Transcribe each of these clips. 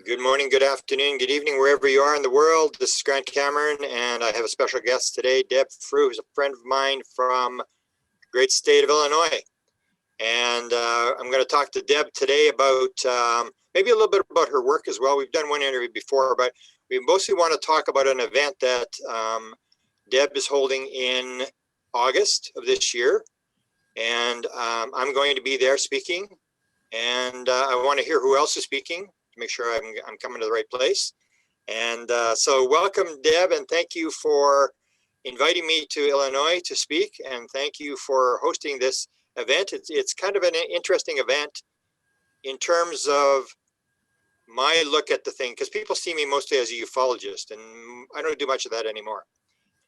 Good morning, good afternoon, good evening, wherever you are in the world. This is Grant Cameron, and I have a special guest today, Deb Frueh, who's a friend of mine from the great state of Illinois. And I'm going to talk to Deb today about maybe a little bit about her work as well. We've done one interview before, but we mostly want to talk about an event that Deb is holding in August of this year. And I'm going to be there speaking. And I want to hear who else is speaking to make sure I'm coming to the right place. And so welcome, Deb, and thank you for inviting me to Illinois to speak. And thank you for hosting this event. It's kind of an interesting event in terms of my look at the thing, because people see me mostly as a ufologist, and I don't do much of that anymore.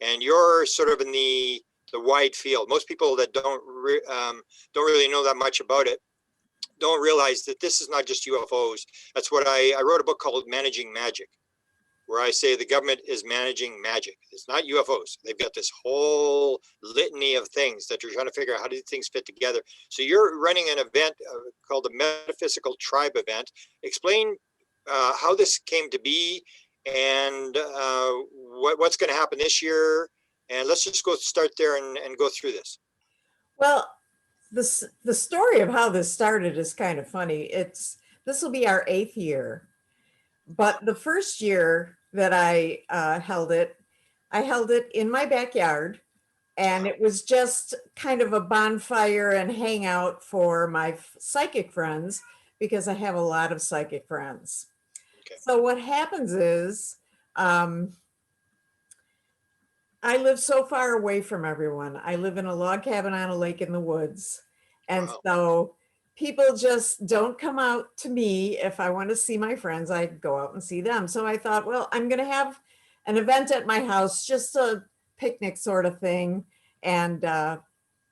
And you're sort of in the wide field. Most people that don't really know that much about it don't realize that this is not just UFOs. That's what I wrote a book called Managing Magic, where I say the government is managing magic. It's not UFOs. They've got this whole litany of things that you're trying to figure out how do things fit together. So you're running an event called the Metaphysical Tribe event. Explain how this came to be and what's going to happen this year. And let's just start there and go through this. Well, the story of how this started is kind of funny. This will be our 8th year, but the first year that I held it in my backyard, and it was just kind of a bonfire and hangout for my psychic friends, because I have a lot of psychic friends. Okay. So what happens is, I live so far away from everyone. I live in a log cabin on a lake in the woods. And wow. So people just don't come out to me. If I want to see my friends, I go out and see them. So I thought, well, I'm going to have an event at my house, just a picnic sort of thing. And,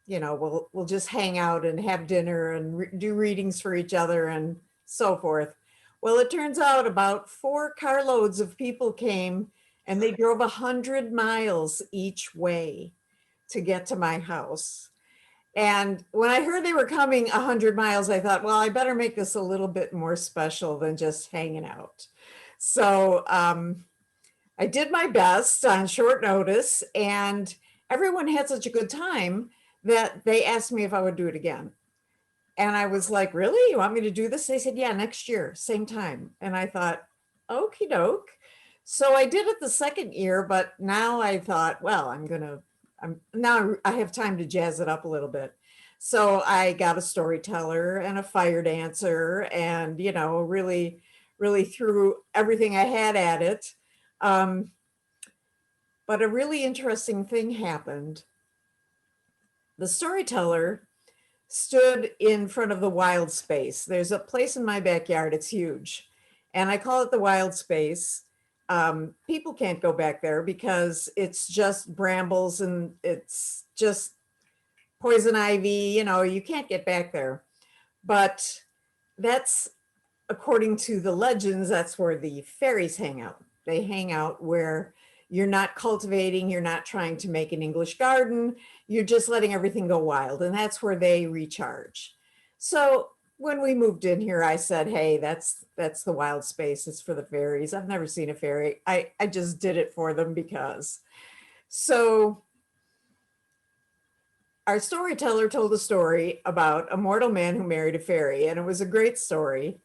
we'll just hang out and have dinner and do readings for each other and so forth. Well, it turns out about 4 carloads of people came, and they drove 100 miles each way to get to my house. And when I heard they were coming 100 miles, I thought, well, I better make this a little bit more special than just hanging out. So I did my best on short notice, and everyone had such a good time that they asked me if I would do it again. And I was like, really? You want me to do this? They said, yeah, next year, same time. And I thought, okie doke. So I did it the second year, but now I thought, well, now I have time to jazz it up a little bit. So I got a storyteller and a fire dancer, and, really, really threw everything I had at it. But a really interesting thing happened. The storyteller stood in front of the wild space. There's a place in my backyard, it's huge, and I call it the wild space. People can't go back there because it's just brambles and it's just poison ivy, you can't get back there. But that's, according to the legends, that's where the fairies hang out. They hang out where you're not cultivating, you're not trying to make an English garden, you're just letting everything go wild, and that's where they recharge. So when we moved in here, I said, hey, that's the wild space. It's for the fairies. I've never seen a fairy. I just did it for them because. So our storyteller told a story about a mortal man who married a fairy, and it was a great story.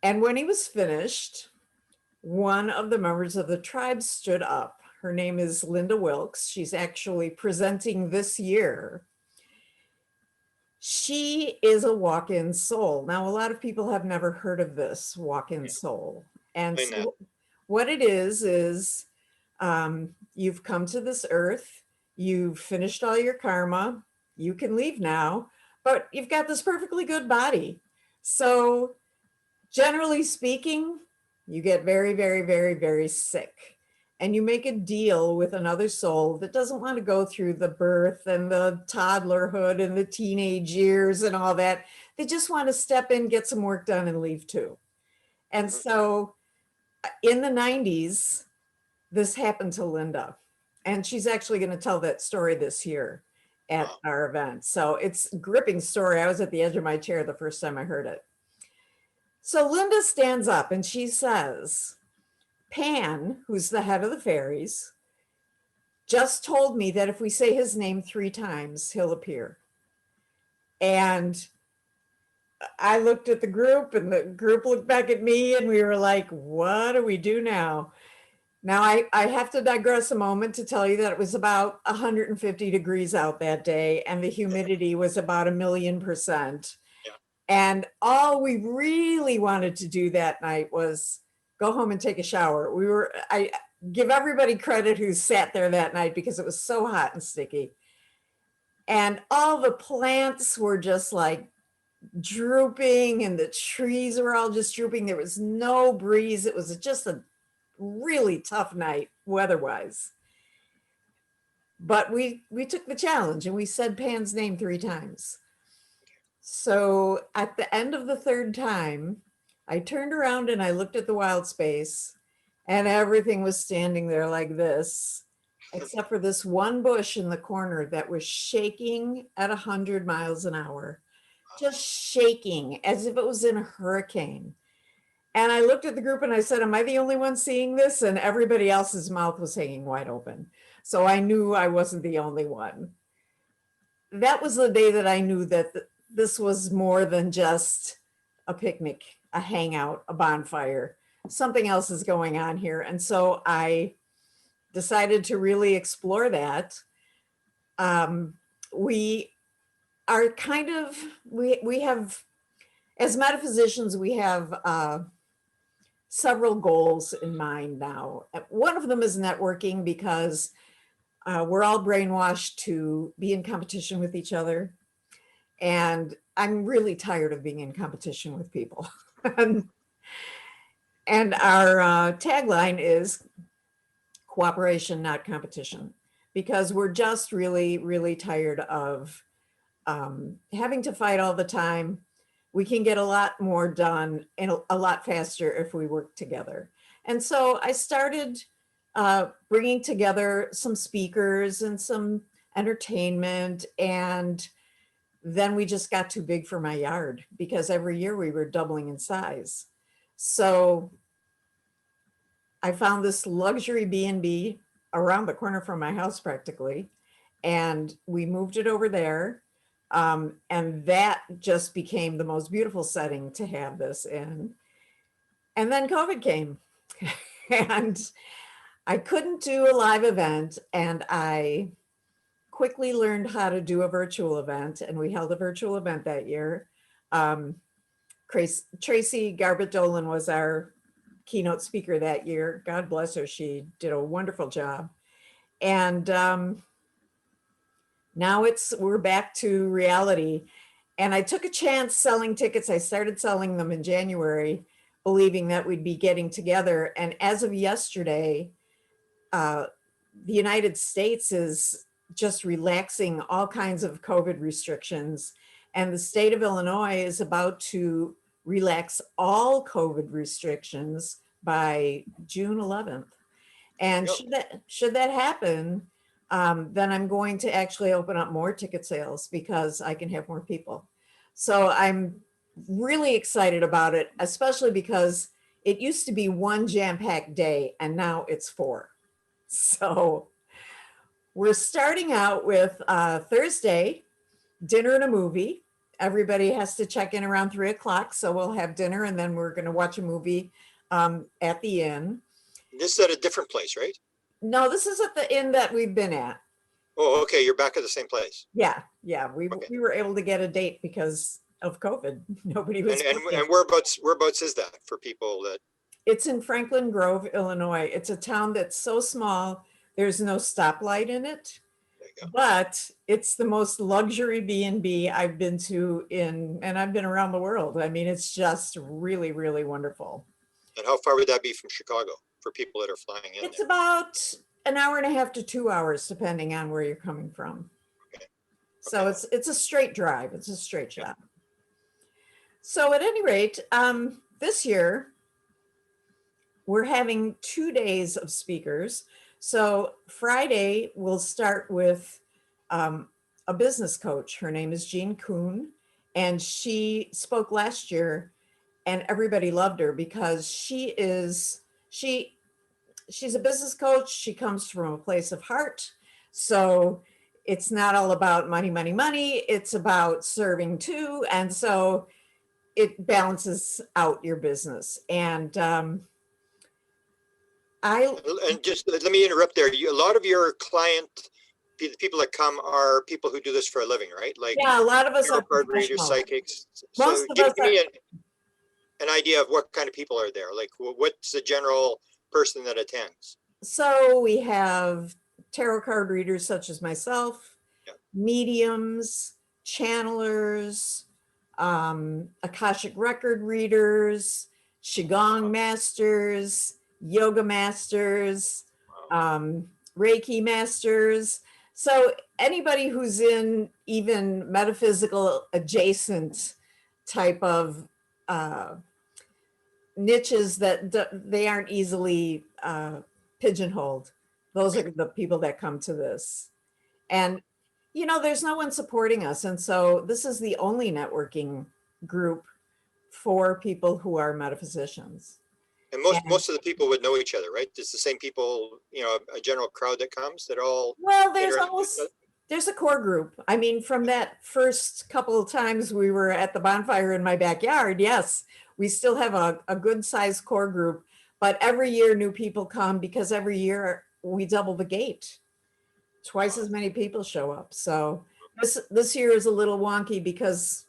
And when he was finished, one of the members of the tribe stood up. Her name is Linda Wilkes. She's actually presenting this year. She is a walk-in soul. Now, a lot of people have never heard of this walk-in soul. And so what it is you've come to this earth, you've finished all your karma, you can leave now, but you've got this perfectly good body. So generally speaking, you get very, very, very, very sick. And you make a deal with another soul that doesn't want to go through the birth and the toddlerhood and the teenage years and all that. They just want to step in, get some work done, and leave too. And so in the 90s, this happened to Linda. And she's actually going to tell that story this year at our event. So it's a gripping story. I was at the edge of my chair the first time I heard it. So Linda stands up and she says, Pan, who's the head of the fairies, just told me that if we say his name 3 times, he'll appear. And I looked at the group and the group looked back at me and we were like, what do we do now? Now, I have to digress a moment to tell you that it was about 150 degrees out that day and the humidity was about 1,000,000%. Yeah. And all we really wanted to do that night was go home and take a shower. I give everybody credit who sat there that night because it was so hot and sticky. And all the plants were just like drooping and the trees were all just drooping. There was no breeze. It was just a really tough night weather-wise. But we took the challenge and we said Pan's name 3 times. So at the end of the 3rd time, I turned around and I looked at the wild space and everything was standing there like this, except for this one bush in the corner that was shaking at 100 miles an hour, just shaking as if it was in a hurricane. And I looked at the group and I said, am I the only one seeing this? And everybody else's mouth was hanging wide open. So I knew I wasn't the only one. That was the day that I knew that this was more than just a picnic, a hangout, a bonfire. Something else is going on here. And so I decided to really explore that. We are kind of, we have, as metaphysicians, we have several goals in mind now. One of them is networking because we're all brainwashed to be in competition with each other. And I'm really tired of being in competition with people. And our tagline is cooperation, not competition, because we're just really, really tired of having to fight all the time. We can get a lot more done and a lot faster if we work together. And so I started bringing together some speakers and some entertainment, and then we just got too big for my yard because every year we were doubling in size. So I found this luxury B&B around the corner from my house practically, and we moved it over there. And that just became the most beautiful setting to have this in. And then COVID came and I couldn't do a live event, and I quickly learned how to do a virtual event, and we held a virtual event that year. Tracy Garbett-Dolan was our keynote speaker that year. God bless her. She did a wonderful job. And now we're back to reality. And I took a chance selling tickets. I started selling them in January, believing that we'd be getting together. And as of yesterday, the United States is just relaxing all kinds of COVID restrictions. And the state of Illinois is about to relax all COVID restrictions by June 11th. And should that happen, then I'm going to actually open up more ticket sales because I can have more people. So I'm really excited about it, especially because it used to be one jam-packed day and now it's 4. So we're starting out with Thursday, dinner and a movie. Everybody has to check in around 3 o'clock. So we'll have dinner and then we're going to watch a movie at the inn. This is at a different place, right? No, this is at the inn that we've been at. Oh, okay. You're back at the same place. Yeah. We were able to get a date because of COVID. Nobody was. And whereabouts is that for people that? It's in Franklin Grove, Illinois. It's a town that's so small. There's no stoplight in it, but it's the most luxury B&B I've been to and I've been around the world. I mean, it's just really, really wonderful. And how far would that be from Chicago for people that are flying in? It's about an hour and a half to 2 hours, depending on where you're coming from. Okay. So it's a straight drive. It's a straight shot. So at any rate, this year, we're having 2 days of speakers. So Friday, we'll start with a business coach. Her name is Jean Kuhn, and she spoke last year. and everybody loved her because she's a business coach. She comes from a place of heart. So it's not all about money, money, money. It's about serving too. And so it balances out your business. And And just let me interrupt there. A lot of your the people that come are people who do this for a living, right? Like yeah, a lot of us tarot are card readers, professionals. psychics. Most So of give us are. me an idea of what kind of people are there. Like what's the general person that attends? So we have tarot card readers such as myself, Yeah. mediums, channelers, Akashic record readers, Qigong masters, yoga masters, Reiki masters. So anybody who's in even metaphysical adjacent type of niches that they aren't easily pigeonholed. Those are the people that come to this. And, you know, there's no one supporting us. And so this is the only networking group for people who are metaphysicians. And And, most of the people would know each other, right? It's the same people, you know, a general crowd that comes that all well, interact with each other. there's a core group. I mean, from that first couple of times we were at the bonfire in my backyard, yes, we still have a good sized core group, but every year new people come because every year we double the gate. Twice as many people show up. So this year is a little wonky because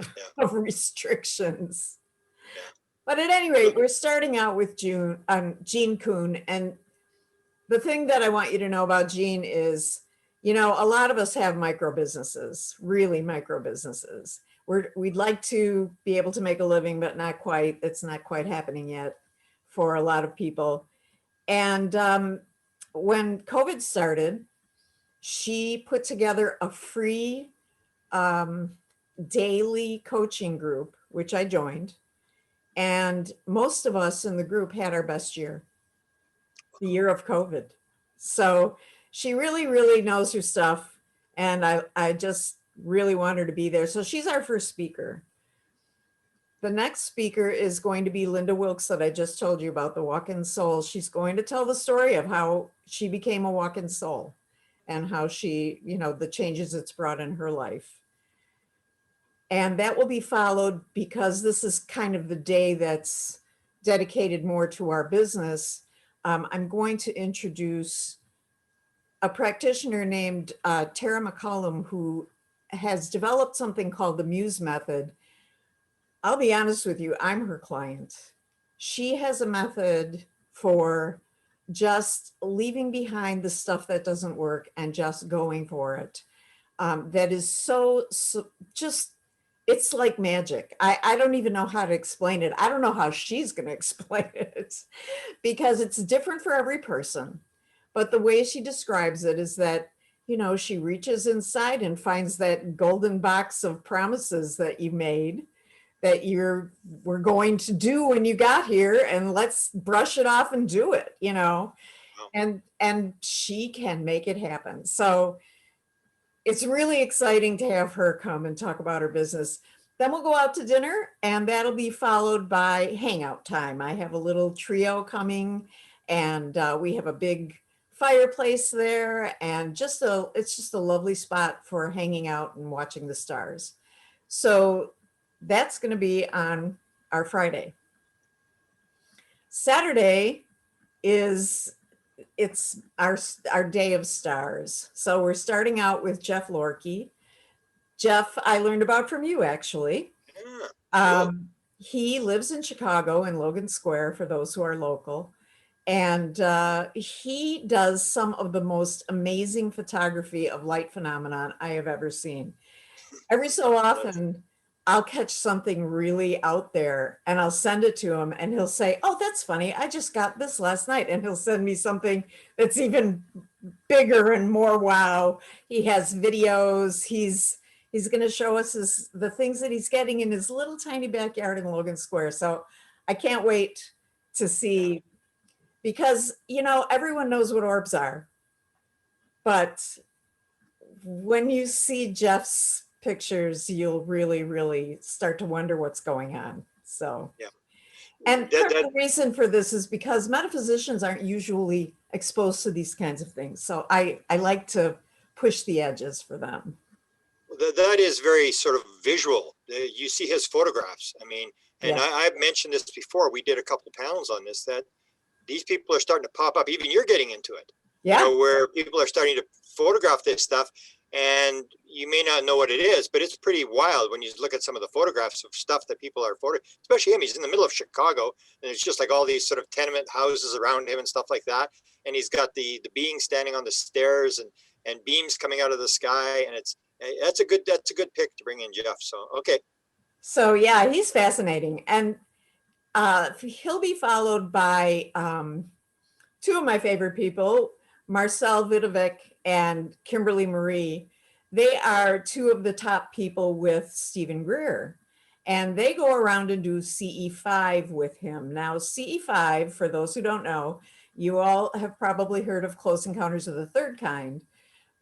Yeah. of restrictions. Yeah. But at any rate, we're starting out with Jean Kuhn. And the thing that I want you to know about Jean is, you know, a lot of us have micro businesses, really micro businesses. We'd like to be able to make a living, but not quite. It's not quite happening yet for a lot of people. And when COVID started, she put together a free daily coaching group, which I joined. And most of us in the group had our best year, the year of COVID. So she really, really knows her stuff. And I just really want her to be there. So she's our first speaker. The next speaker is going to be Linda Wilkes, that I just told you about, the walk-in soul. She's going to tell the story of how she became a walk-in soul and how she, you know, the changes it's brought in her life. And that will be followed, because this is kind of the day that's dedicated more to our business. I'm going to introduce a practitioner named Tara McCollum, who has developed something called the Muse Method. I'll be honest with you, I'm her client. She has a method for just leaving behind the stuff that doesn't work and just going for it. That is so just, it's like magic. I don't even know how to explain it. I don't know how she's going to explain it because it's different for every person. But the way she describes it is that, you know, she reaches inside and finds that golden box of promises that you made, that were going to do when you got here, and let's brush it off and do it, you know. And she can make it happen. So it's really exciting to have her come and talk about her business. Then we'll go out to dinner, and that'll be followed by hangout time. I have a little trio coming, and we have a big fireplace there, and it's just a lovely spot for hanging out and watching the stars. So that's going to be on our Friday. Saturday it's our day of stars. So we're starting out with Jeff Lorkey. Jeff, I learned about from you, actually. Yeah, cool. He lives in Chicago, in Logan Square, for those who are local. And he does some of the most amazing photography of light phenomenon I have ever seen. Every so often, I'll catch something really out there and I'll send it to him, and he'll say, "Oh, that's funny. I just got this last night." And he'll send me something that's even bigger and more wow. He has videos. He's going to show us the things that he's getting in his little tiny backyard in Logan Square. So I can't wait to see, because, you know, everyone knows what orbs are. But when you see Jeff's pictures, you'll really, really start to wonder what's going on. So, Yeah. and That, part of that, the reason for this is because metaphysicians aren't usually exposed to these kinds of things. So I like to push the edges for them. that is very sort of visual. You see his photographs. I mean, and Yeah. I've mentioned this before. We did a couple panels on this, that these people are starting to pop up. Even you're getting into it, Yeah. where people are starting to photograph this stuff, and you may not know what it is, but it's pretty wild when you look at some of the photographs of stuff that people are especially him. He's in the middle of Chicago, and it's just like all these sort of tenement houses around him and stuff like that. And he's got the being standing on the stairs, and beams coming out of the sky, and that's a good pick to bring in, Jeff. So okay. So yeah, he's fascinating. And he'll be followed by two of my favorite people, Marcel Vidovic and Kimberly Marie. They are two of the top people with Stephen Greer. And they go around and do CE5 with him. Now, CE5, for those who don't know, you all have probably heard of Close Encounters of the Third Kind.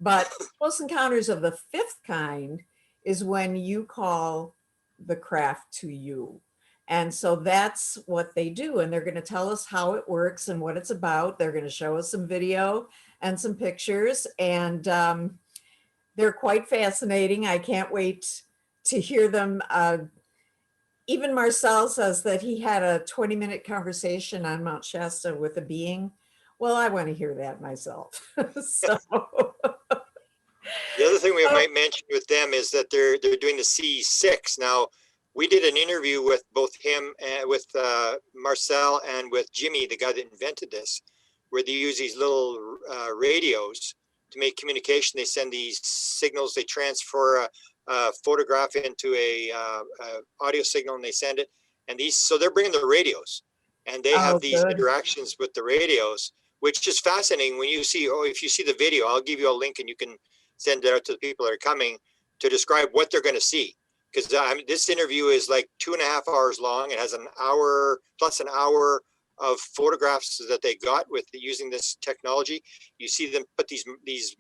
But Close Encounters of the Fifth Kind is when you call the craft to you. And so that's what they do. And they're going to tell us how it works and what it's about. They're going to show us some video and some pictures. And they're quite fascinating. I can't wait to hear them. Even Marcel says that he had a 20-minute conversation on Mount Shasta with a being. Well, I want to hear that myself. So. The other thing we might mention with them is that they're doing the C6 now. We did an interview with both him and with Marcel and with Jimmy, the guy that invented this, where they use these little radios to make communication. They send these signals, they transfer a photograph into a audio signal, and they send it. And so they're bringing the radios, and they have these interactions with the radios, which is fascinating. When you see, if you see the video, I'll give you a link and you can send it out to the people that are coming to describe what they're going to see. Because this interview is like 2.5 hours long. It has an hour plus an hour of photographs that they got with using this technology. You see them put these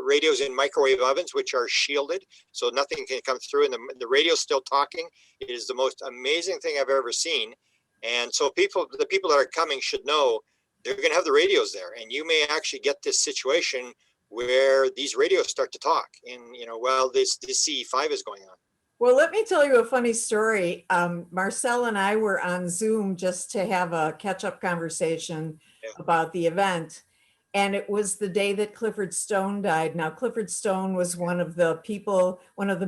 radios in microwave ovens, which are shielded, so nothing can come through, and the radio's still talking. It is the most amazing thing I've ever seen. And so the people that are coming should know they're going to have the radios there, and you may actually get this situation where these radios start to talk, and while this CE5 is going on. Well, let me tell you a funny story. Marcel and I were on Zoom just to have a catch-up conversation about the event. And it was the day that Clifford Stone died. Now, Clifford Stone was one of the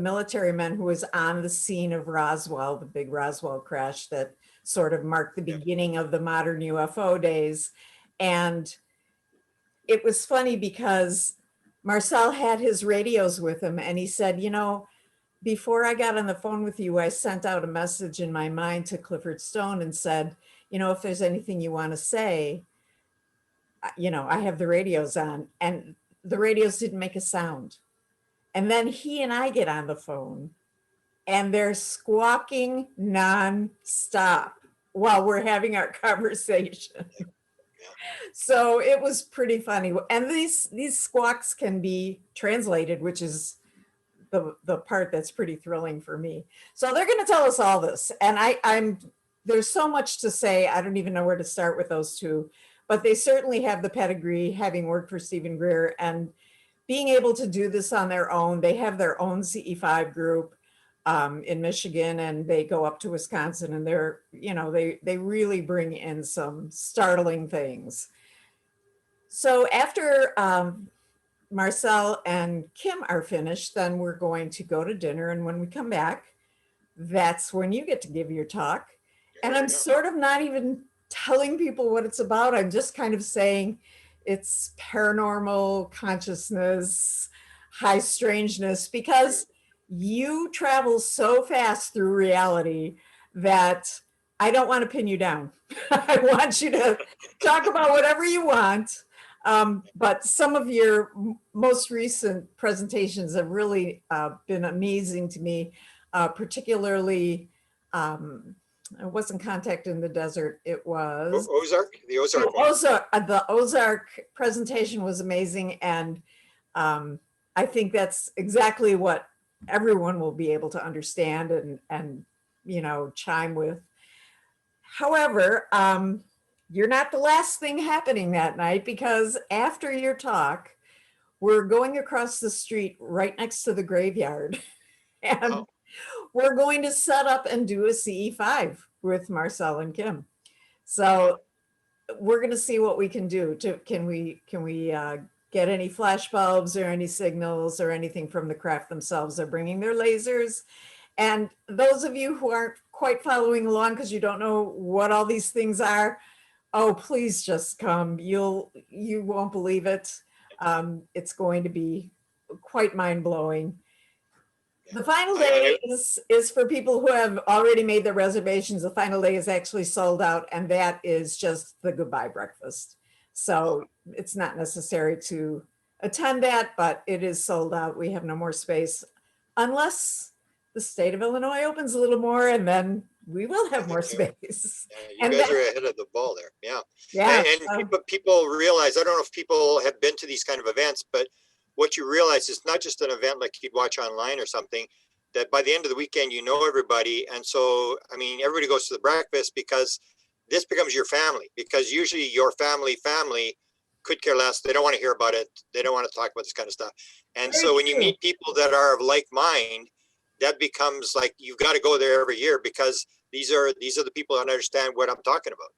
military men who was on the scene of Roswell, the big Roswell crash that sort of marked the beginning of the modern UFO days. And it was funny because Marcel had his radios with him, and he said, before I got on the phone with you, I sent out a message in my mind to Clifford Stone and said, if there's anything you want to say, I have the radios on. And the radios didn't make a sound. And then he and I get on the phone, and they're squawking nonstop while we're having our conversation. So it was pretty funny. And these squawks can be translated, which is the part that's pretty thrilling for me. So they're going to tell us all this. And there's so much to say. I don't even know where to start with those two, but they certainly have the pedigree, having worked for Stephen Greer and being able to do this on their own. They have their own CE5 group in Michigan, and they go up to Wisconsin, and they really bring in some startling things. So after Marcel and Kim are finished, then we're going to go to dinner. And when we come back, that's when you get to give your talk. And I'm sort of not even telling people what it's about. I'm just kind of saying it's paranormal consciousness, high strangeness, because you travel so fast through reality that I don't want to pin you down. I want you to talk about whatever you want. But some of your most recent presentations have really been amazing to me, particularly, it wasn't Contact in the Desert, it was the Ozark. The Ozark presentation was amazing, and I think that's exactly what everyone will be able to understand and chime with. However, you're not the last thing happening that night, because after your talk, we're going across the street right next to the graveyard. And Oh, we're going to set up and do a CE5 with Marcel and Kim. So we're going to see what we can do. Can we get any flash bulbs or any signals or anything from the craft themselves? They're bringing their lasers. And those of you who aren't quite following along because you don't know what all these things are, oh, please just come. You won't believe it. It's going to be quite mind-blowing. The final day is for people who have already made their reservations. The final day is actually sold out, and that is just the goodbye breakfast. So it's not necessary to attend that, but it is sold out. We have no more space unless the state of Illinois opens a little more, and then we will have more space. you And guys are ahead of the ball there. Yeah. yeah, And people realize, I don't know if people have been to these kind of events, but what you realize is not just an event like you'd watch online or something, that by the end of the weekend, you know everybody. And so, I mean, everybody goes to the breakfast because this becomes your family, because usually your family could care less. They don't want to hear about it. They don't want to talk about this kind of stuff. And very so when you true. meet people that are of like mind, that becomes like, you've got to go there every year, because these are the people that understand what I'm talking about.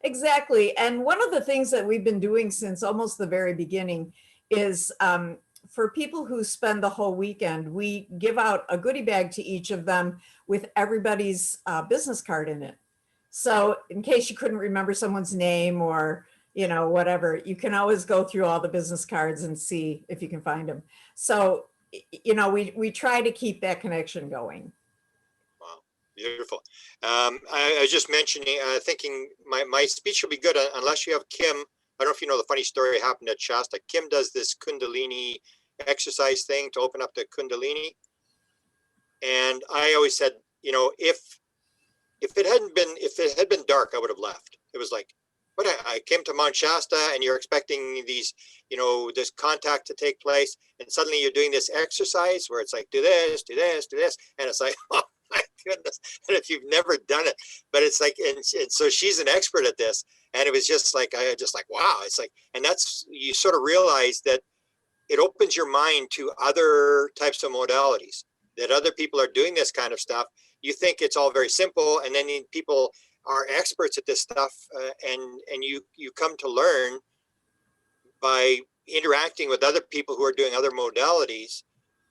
Exactly. And one of the things that we've been doing since almost the very beginning is for people who spend the whole weekend, we give out a goodie bag to each of them with everybody's business card in it. So in case you couldn't remember someone's name or, you know, whatever, you can always go through all the business cards and see if you can find them. So, you know, we try to keep that connection going. Wow, beautiful. I was just mentioning, thinking my speech will be good unless you have Kim. I don't know if you know the funny story happened at Shasta. Kim does this Kundalini exercise thing to open up the Kundalini. And I always said, you know, if it had been dark, I would have left. It was like, what, I came to Mount Shasta and you're expecting these, you know, this contact to take place, and suddenly you're doing this exercise where it's like, do this, do this, do this. And it's like, oh my goodness. And if you've never done it, but it's like, and so she's an expert at this. And it was just like, I just like, wow. It's like, and that's, you sort of realize that it opens your mind to other types of modalities, that other people are doing this kind of stuff. You think it's all very simple, and then people are experts at this stuff, and you come to learn by interacting with other people who are doing other modalities,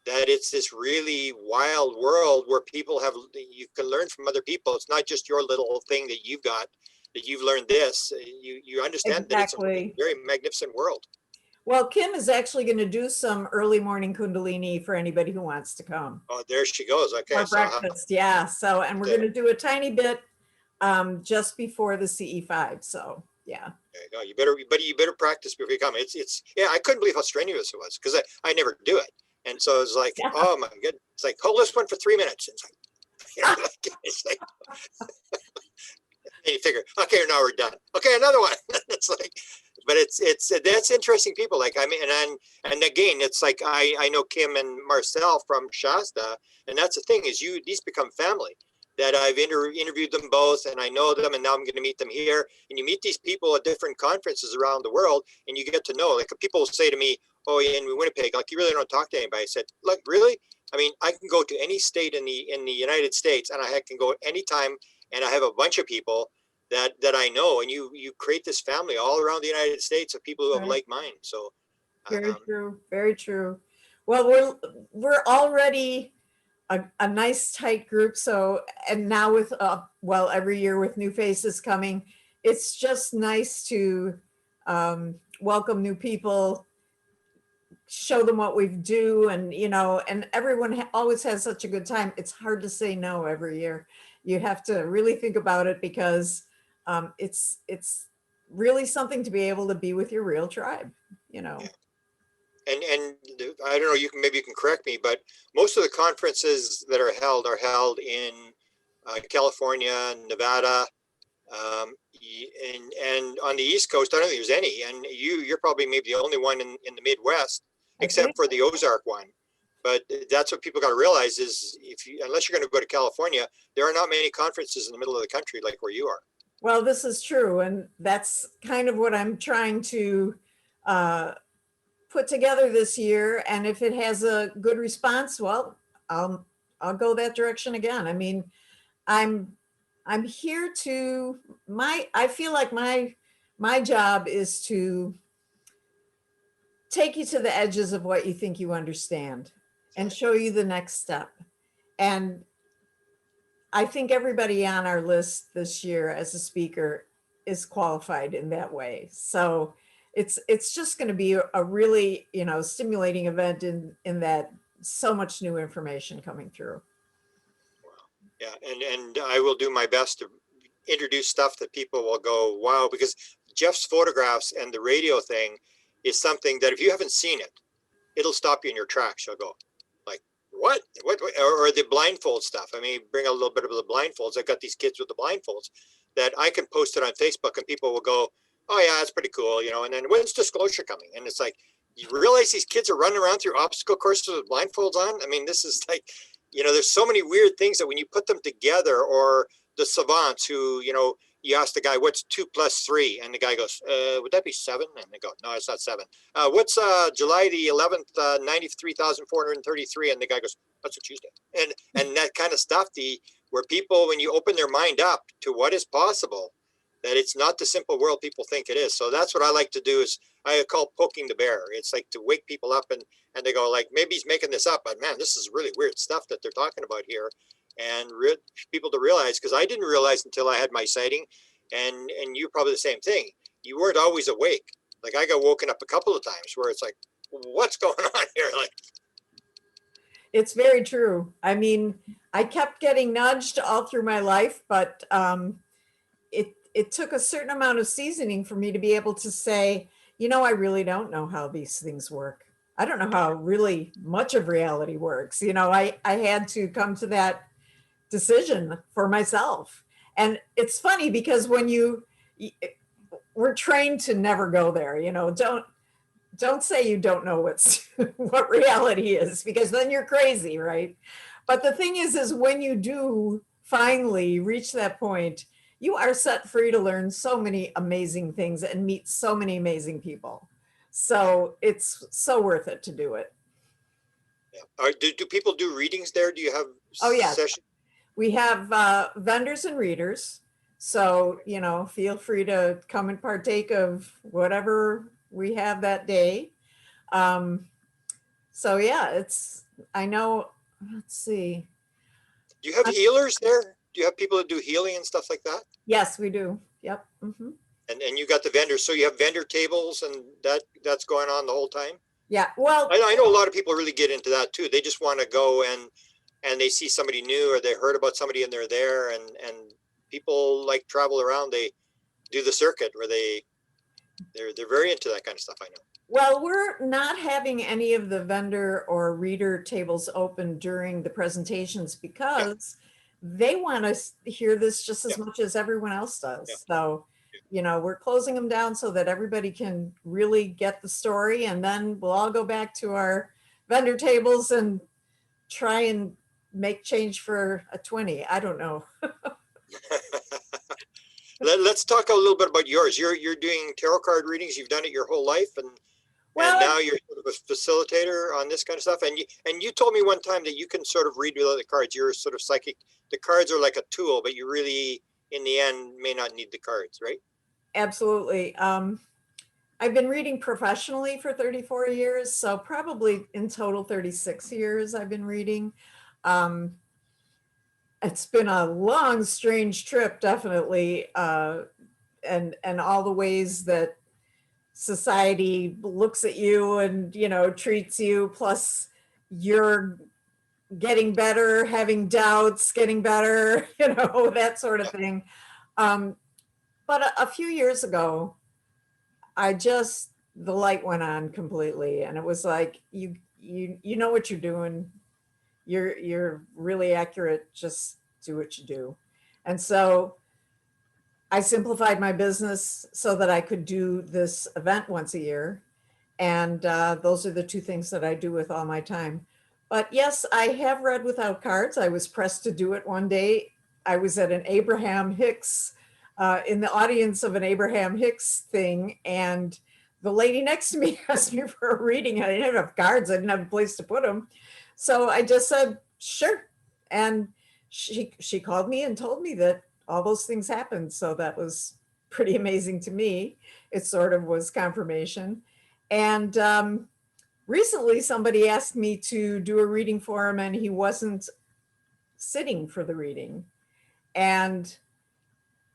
that it's this really wild world where people have, you can learn from other people. It's not just your little thing that you've got, that you've learned this. You understand that it's a very magnificent world. Well, Kim is actually going to do some early morning Kundalini for anybody who wants to come. Oh, there she goes. Okay. For breakfast, yeah. So, and we're going to do a tiny bit just before the CE5. So, yeah. There you go. You better practice before you come. It's yeah. I couldn't believe how strenuous it was, because I never do it, and so it's like, yeah. Oh my god, it's like, hold this one for 3 minutes. It's like, you know, it's like and you figure, okay, now we're done. Okay, another one. It's like, but it's that's interesting people. Like, I mean, and again, it's like I know Kim and Marcel from Shasta, and that's the thing, is these become family. That I've interviewed them both, and I know them, and now I'm going to meet them here. And you meet these people at different conferences around the world, and you get to know. Like, people say to me, "Oh, in Winnipeg, like, you really don't talk to anybody." I said, "Look, really? I mean, I can go to any state in the United States, and I can go anytime, and I have a bunch of people that I know, and you create this family all around the United States of people who have like mind." So, very true, very true. Well, we're already a nice tight group. So, and now with, well, every year with new faces coming, it's just nice to welcome new people, show them what we do, and, you know, and everyone always has such a good time. It's hard to say no every year. You have to really think about it, because it's really something to be able to be with your real tribe, you know. Yeah. And I don't know, maybe you can correct me, but most of the conferences that are held in California, Nevada, and on the East Coast. I don't think there's any, and you're probably maybe the only one in the Midwest, except for the Ozark one. But that's what people got to realize, is unless you're going to go to California, there are not many conferences in the middle of the country like where you are. Well, this is true. And that's kind of what I'm trying to uh, put together this year. And if it has a good response, well, I'll, I'll go that direction again. I mean, I'm, I'm here to I feel like my job is to take you to the edges of what you think you understand and show you the next step. And I think everybody on our list this year as a speaker is qualified in that way. So it's just going to be a really, stimulating event in that so much new information coming through. Yeah, and I will do my best to introduce stuff that people will go, wow, because Jeff's photographs and the radio thing is something that if you haven't seen it, it'll stop you in your tracks. You'll go like, what? Or the blindfold stuff. I mean, bring a little bit of the blindfolds. I've got these kids with the blindfolds that I can post it on Facebook and people will go, oh yeah, that's pretty cool, and then when's disclosure coming? And it's like, you realize these kids are running around through obstacle courses with blindfolds on? I mean, this is like, there's so many weird things that when you put them together, or the savants who, you ask the guy, what's 2 + 3? And the guy goes, would that be 7? And they go, no, it's not 7. What's July the 11th, 93,433? And the guy goes, that's a Tuesday. And that kind of stuff, where people, when you open their mind up to what is possible, that it's not the simple world people think it is. So that's what I like to do, is I call poking the bear. It's like to wake people up and they go like, maybe he's making this up, but man, this is really weird stuff that they're talking about here. And people to realize, because I didn't realize until I had my sighting, and you probably the same thing. You weren't always awake. Like I got woken up a couple of times where it's like, what's going on here? Like, It's very true. I mean, I kept getting nudged all through my life, but it took a certain amount of seasoning for me to be able to say, I really don't know how these things work. I don't know how really much of reality works. I had to come to that decision for myself. And it's funny because when we're trained to never go there, don't say you don't know what reality is, because then you're crazy, right? But the thing is when you do finally reach that point, you are set free to learn so many amazing things and meet so many amazing people. So it's so worth it to do it. yeah. Do people do readings there? Do you have Oh, yes. sessions? We have vendors and readers. So, feel free to come and partake of whatever we have that day. So yeah, I know, let's see. Do you have healers there? Do you have people that do healing and stuff like that? Yes, we do. Yep. Mm-hmm. And you got the vendors, so you have vendor tables, and that's going on the whole time. Yeah. Well, I know a lot of people really get into that too. They just want to go and they see somebody new, or they heard about somebody and they're there, and people like travel around. They do the circuit where they're very into that kind of stuff. I know. Well, we're not having any of the vendor or reader tables open during the presentations because they want to hear this just as much as everyone else does. Yeah. So, we're closing them down so that everybody can really get the story, and then we'll all go back to our vendor tables and try and make change for a 20. I don't know. Let's talk a little bit about yours. You're doing tarot card readings. You've done it your whole life, and now you're sort of a facilitator on this kind of stuff. And you told me one time that you can sort of read without the cards. You're sort of psychic. The cards are like a tool, but you really, in the end, may not need the cards, right? Absolutely. I've been reading professionally for 34 years, so probably in total 36 years I've been reading. It's been a long, strange trip, definitely, and all the ways that society looks at you and treats you. Plus, you're getting better, having doubts, getting better, that sort of thing. But a few years ago, the light went on completely, and it was like you know what you're doing. You're really accurate. Just do what you do. And so I simplified my business so that I could do this event once a year. And those are the two things that I do with all my time. But yes, I have read without cards. I was pressed to do it one day. I was at an Abraham Hicks in the audience of an Abraham Hicks thing, and the lady next to me asked me for a reading. I didn't have enough cards. I didn't have a place to put them. So I just said, sure. And she called me and told me that all those things happened. So that was pretty amazing to me. It sort of was confirmation. And recently somebody asked me to do a reading for him, and he wasn't sitting for the reading. And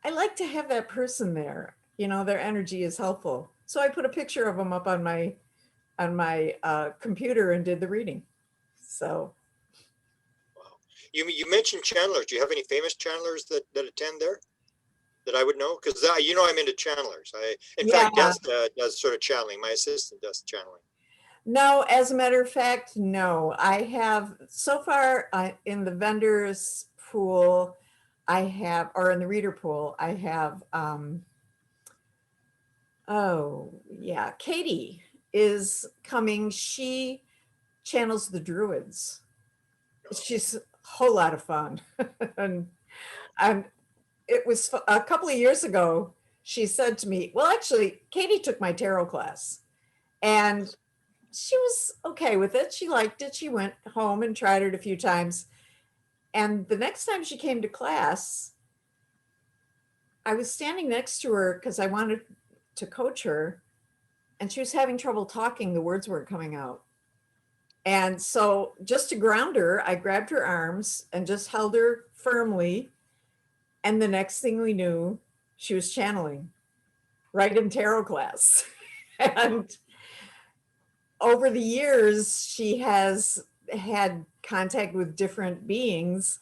I like to have that person there. Their energy is helpful. So I put a picture of them up on my computer and did the reading. So Wow. You mentioned channelers. Do you have any famous channelers that attend there that I would know? Because I'm into channelers. In fact, yeah, Des does sort of channeling. My assistant does channeling. no, as a matter of fact, no. I have so far in the vendors pool, or in the reader pool, I have, oh yeah, Katie is coming. She channels the druids. She's a whole lot of fun. and I'm, it was a couple of years ago, she said to me, well, actually, Katie took my tarot class and she was okay with it. She liked it. She went home and tried it a few times. And the next time she came to class, I was standing next to her because I wanted to coach her, and she was having trouble talking. The words weren't coming out. And so, just to ground her, I grabbed her arms and just held her firmly. And the next thing we knew, she was channeling right in tarot class. And over the years, she has had contact with different beings.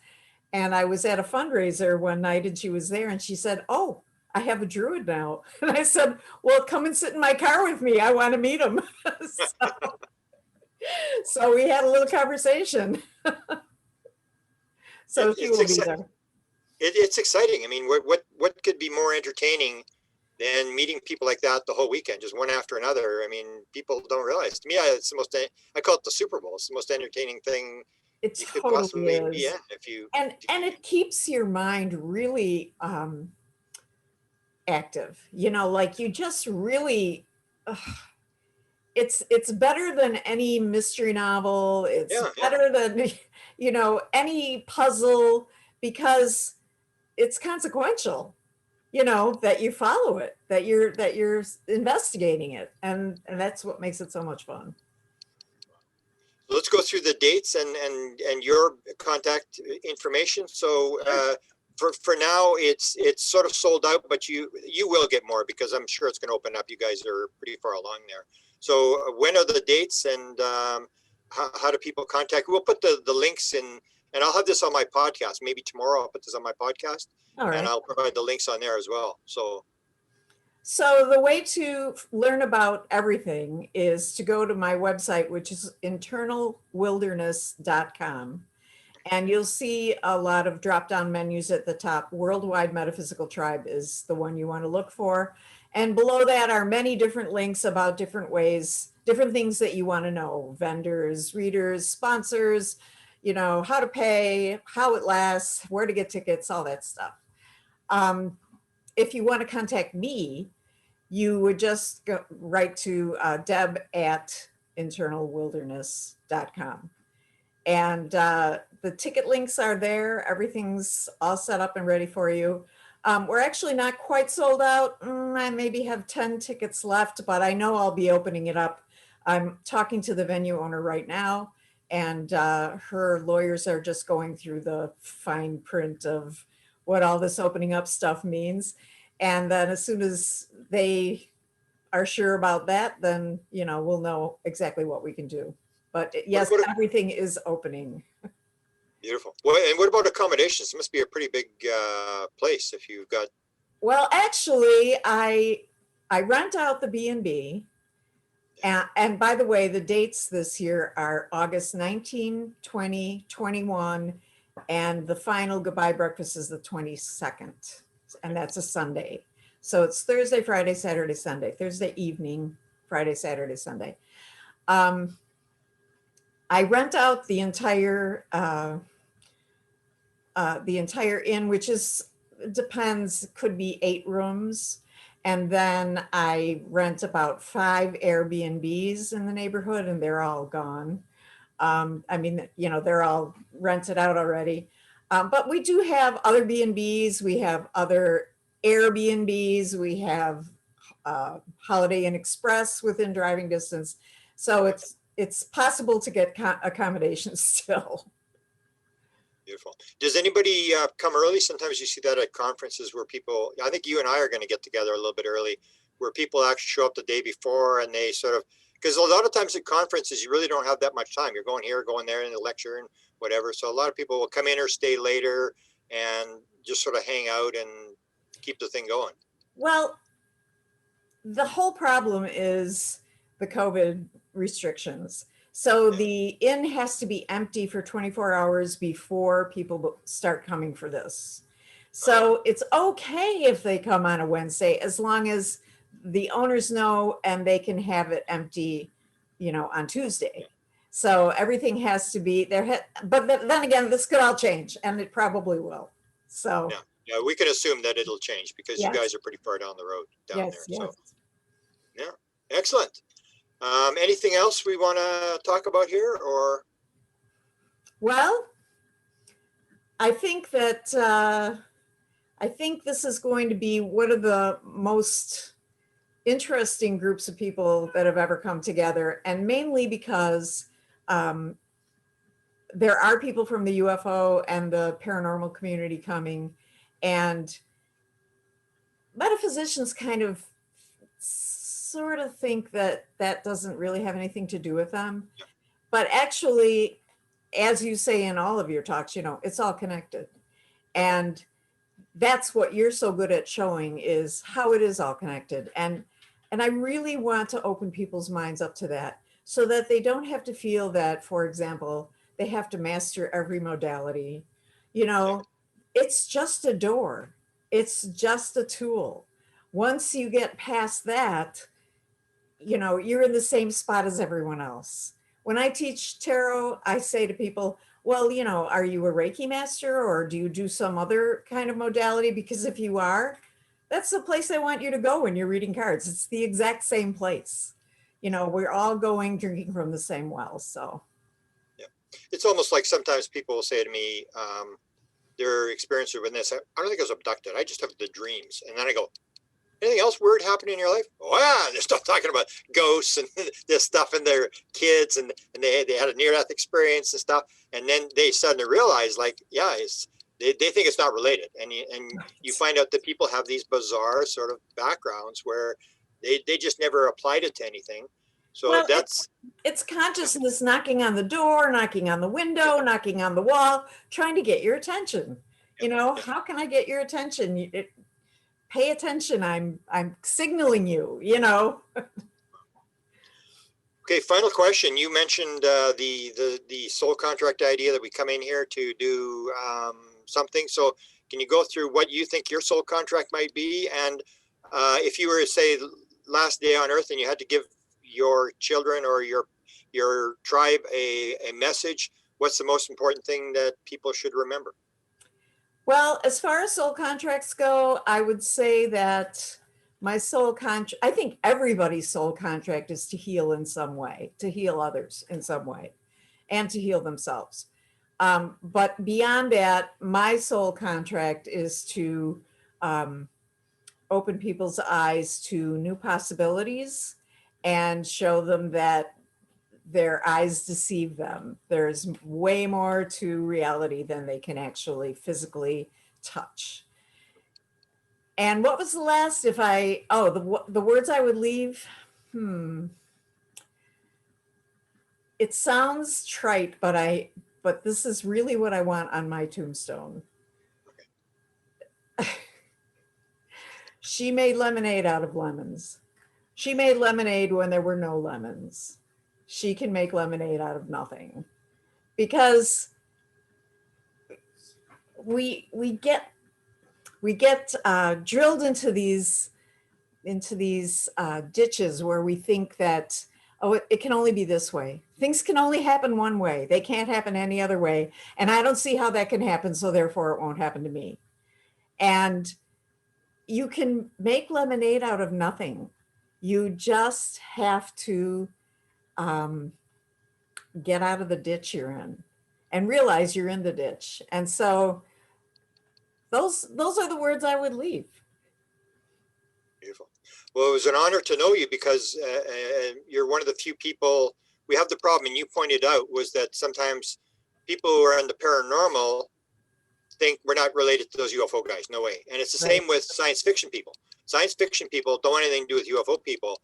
And I was at a fundraiser one night and she was there and she said, oh, I have a druid now. And I said, well, come and sit in my car with me. I want to meet him. So we had a little conversation. So she will be there. It's exciting. I mean, what could be more entertaining than meeting people like that the whole weekend, just one after another? I mean, people don't realize. To me, it's the most. I call it the Super Bowl. It's the most entertaining thing It you could totally possibly be is. in. If you And it keeps your mind really active. Like you just really. It's better than any mystery novel. It's yeah, better than any puzzle, because it's consequential. That you follow it, that you're investigating it, and that's what makes it so much fun. let's go through the dates and your contact information. So for now, it's sort of sold out, but you will get more because I'm sure it's going to open up. You guys are pretty far along there. So when are the dates, and how do people contact? We'll put the links in, and I'll have this on my podcast. Maybe tomorrow I'll put this on my podcast, All right. and I'll provide the links on there as well. So the way to learn about everything is to go to my website, which is internalwilderness.com. And you'll see a lot of drop-down menus at the top. Worldwide Metaphysical Tribe is the one you want to look for. And below that are many different links about different ways, different things that you want to know: vendors, readers, sponsors, how to pay, how it lasts, where to get tickets, all that stuff. If you want to contact me, you would just go right to Deb at internalwilderness.com. And the ticket links are there. Everything's all set up and ready for you. We're actually not quite sold out. I maybe have 10 tickets left, but I know I'll be opening it up. I'm talking to the venue owner right now, and her lawyers are just going through the fine print of what all this opening up stuff means. And then as soon as they are sure about that, then, we'll know exactly what we can do. But yes, everything is opening. Beautiful. Well, and what about accommodations? It must be a pretty big place if you've got. Well, actually, I rent out the B&B. And by the way, the dates this year are August 19, 20, 21, and the final goodbye breakfast is the 22nd. And that's a Sunday. So it's Thursday, Friday, Saturday, Sunday. Thursday evening, Friday, Saturday, Sunday. I rent out the entire inn, which is it depends, could be 8 rooms. And then I rent about 5 Airbnbs in the neighborhood, and they're all gone. I mean, you know, they're all rented out already. But we do have other B&Bs, we have other Airbnbs, we have Holiday Inn Express within driving distance. So it's possible to get accommodations still. Beautiful. Does anybody come early? Sometimes you see that at conferences where people, I think you and I are going to get together a little bit early, where people actually show up the day before and they sort of, because a lot of times at conferences, you really don't have that much time. You're going here, going there in the lecture and whatever. So a lot of people will come in or stay later and just sort of hang out and keep the thing going. Well, the whole problem is the COVID restrictions. So the inn has to be empty for 24 hours before people start coming for this. So it's okay if they come on a Wednesday, as long as the owners know and they can have it empty, you know, on Tuesday. So everything has to be there. But then again, this could all change, and it probably will. So yeah, we can assume that it'll change because yes. You guys are pretty far down the road down there. Yes. So yeah, excellent. Anything else we want to talk about here, or? Well, I think that I think this is going to be one of the most interesting groups of people that have ever come together, and mainly because there are people from the UFO and the paranormal community coming, and metaphysicians kind of sort of think that that doesn't really have anything to do with them. But actually, as you say in all of your talks, you know, it's all connected. And that's what you're so good at showing, is how it is all connected. And I really want to open people's minds up to that, so that they don't have to feel that, for example, they have to master every modality. You know, it's just a door. It's just a tool. Once you get past that, you know, you're in the same spot as everyone else. When I teach tarot, I say to people, well, you know, are you a Reiki master, or do you do some other kind of modality? Because if you are, that's the place I want you to go when you're reading cards. It's the exact same place. You know, we're all drinking from the same well. So yeah, it's almost like sometimes people will say to me, their experience with this, I don't think I was abducted. I just have the dreams. And then I go, anything else weird happening in your life? Oh yeah, they're still talking about ghosts and this stuff and their kids, and they had a near-death experience and stuff. And then they suddenly realize, like, yeah, they think it's not related. And you find out that people have these bizarre sort of backgrounds where they just never applied it to anything. So well, it's consciousness knocking on the door, knocking on the window, knocking on the wall, trying to get your attention. You know, how can I get your attention? Pay attention. I'm signaling you, you know. Okay, final question. You mentioned the soul contract idea that we come in here to do something. So can you go through what you think your soul contract might be? And if you were to say last day on earth and you had to give your children or your tribe a message, what's the most important thing that people should remember? Well, as far as soul contracts go, I would say that my soul contract, I think everybody's soul contract is to heal in some way, to heal others in some way, and to heal themselves. But beyond that, my soul contract is to open people's eyes to new possibilities and show them that their eyes deceive them. There's way more to reality than they can actually physically touch. And what was the last, the words I would leave? It sounds trite, but this is really what I want on my tombstone. She made lemonade out of lemons. She made lemonade when there were no lemons. She can make lemonade out of nothing, because we get drilled into these ditches where we think that, oh, it can only be this way. Things can only happen one way. They can't happen any other way. And I don't see how that can happen, so therefore it won't happen to me. And you can make lemonade out of nothing. You just have to get out of the ditch you're in and realize you're in the ditch. And so those are the words I would leave. Beautiful. Well, it was an honor to know you because you're one of the few people. We have the problem, and you pointed out, was that sometimes people who are in the paranormal think we're not related to those UFO guys. No way. And it's the Right. same with science fiction people. Science fiction people don't want anything to do with UFO people.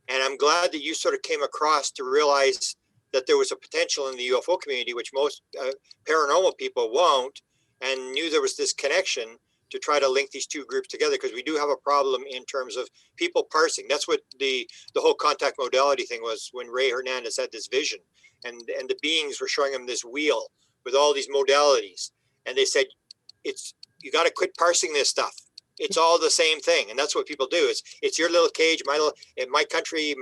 And I'm glad that you sort of came across to realize that there was a potential in the UFO community, which most paranormal people won't, and knew there was this connection to try to link these two groups together, because we do have a problem in terms of people parsing. That's what the whole contact modality thing was, when Ray Hernandez had this vision, and the beings were showing him this wheel with all these modalities, and they said, it's, you got to quit parsing this stuff. It's all the same thing. And that's what people do. It's your little cage, my little, in my country, and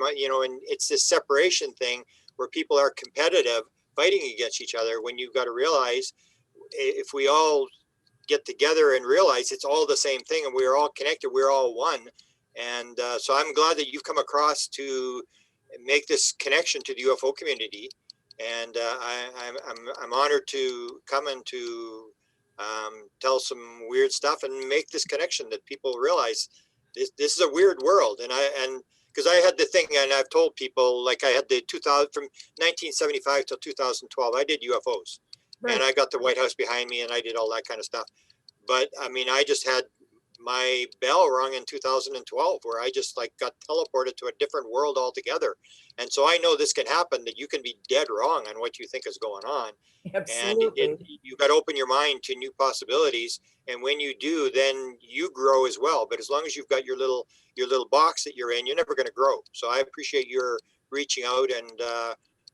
it's this separation thing where people are competitive, fighting against each other, when you've got to realize, if we all get together and realize it's all the same thing and we're all connected, we're all one. And so I'm glad that you've come across to make this connection to the UFO community. And I'm honored to come and to tell some weird stuff and make this connection that people realize this is a weird world. And because I had the thing, and I've told people, like I had the 2000 from 1975 till 2012, I did UFOs. Right. And I got the White House behind me, and I did all that kind of stuff. But I mean, I just had my bell rung in 2012, where I just like got teleported to a different world altogether. And so I know this can happen, that you can be dead wrong on what you think is going on. Absolutely. And you got to open your mind to new possibilities. And when you do, then you grow as well. But as long as you've got your little box that you're in, you're never going to grow. So I appreciate your reaching out, and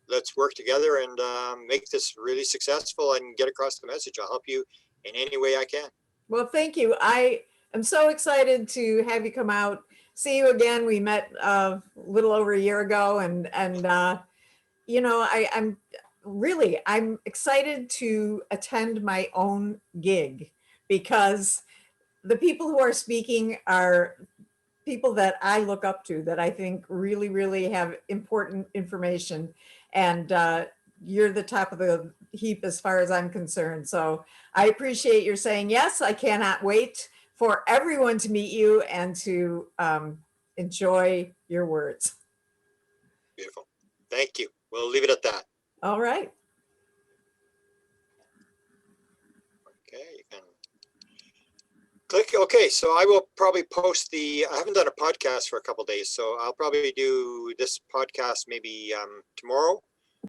let's work together and make this really successful and get across the message. I'll help you in any way I can. Well, thank you. I'm so excited to have you come out, see you again. We met a little over a year ago, and I'm excited to attend my own gig, because the people who are speaking are people that I look up to, that I think really, really have important information. And you're the top of the heap as far as I'm concerned. So I appreciate your saying yes. I cannot wait for everyone to meet you and to enjoy your words. Beautiful. Thank you. We'll leave it at that. All right. Okay, you can click. Okay, so I will probably post I haven't done a podcast for a couple of days, so I'll probably do this podcast maybe tomorrow.